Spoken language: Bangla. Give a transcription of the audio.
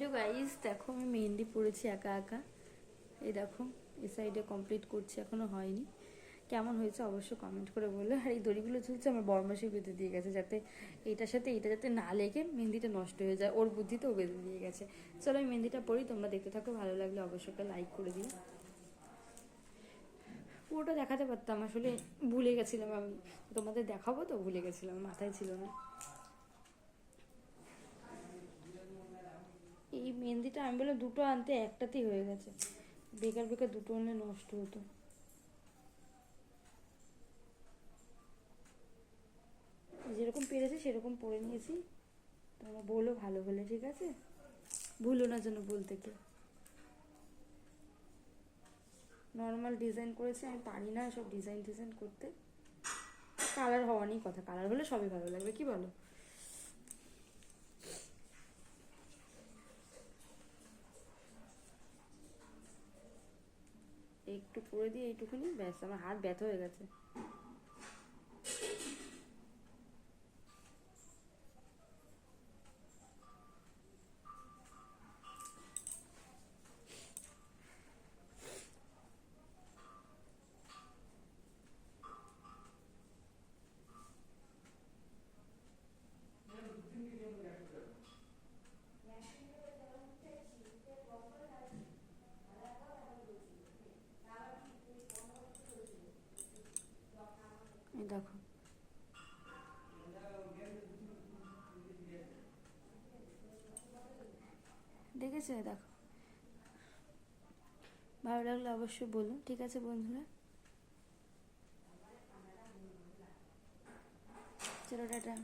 হ্যালো গাইস, দেখো আমি মেহেন্দি পড়েছি একা একা। এই দেখো, এই সাইডে কমপ্লিট করছি, এখনো হয়নি। কেমন হয়েছে অবশ্যই কমেন্ট করে বললো। আর এই দড়িগুলো ঝুলছে আমার বরমাসি বেঁধে দিয়ে গেছে, যাতে এইটার সাথে এইটা যাতে না লেগে মেহেন্দিটা নষ্ট হয়ে যায়। ওর বুদ্ধিতে ও বেঁধে দিয়ে গেছে। চলো আমি মেহেন্দিটা পড়ি, তোমরা দেখতে থাকো, ভালো লাগলে অবশ্যই একটা লাইক করে দিও। পুরোটা দেখাতে পারতাম, আসলে ভুলে গেছিলাম আমি। তোমাদের দেখাবো তো ভুলে গেছিলাম, মাথায় ছিল না। এই মেহেন্দিটা আমি বললাম দুটো আনতে, একটাতেই হয়ে গেছে। বেকার বেকার দুটো আনলে নষ্ট হতো। যেরকম পেরেছি সেরকম পরে নিয়েছি। তোমরা বলো ভালো বলে, ঠিক আছে? ভুলো না যেন বলতে কেউ। নর্মাল ডিজাইন করেছি, আমি পারি না সব ডিজাইন টিজাইন করতে। কালার হওয়া নিয়ে কথা, কালার হলে সবই ভালো লাগবে, কি বলো? একটু করে দিয়ে এইটুকুনি, ব্যাস আমার হাত ব্যথা হয়ে গেছে। এই দেখো, দেখেছো? দেখো, ভালো লাগলে অবশ্যই বলো, ঠিক আছে বন্ধুরা? চলো টাটা।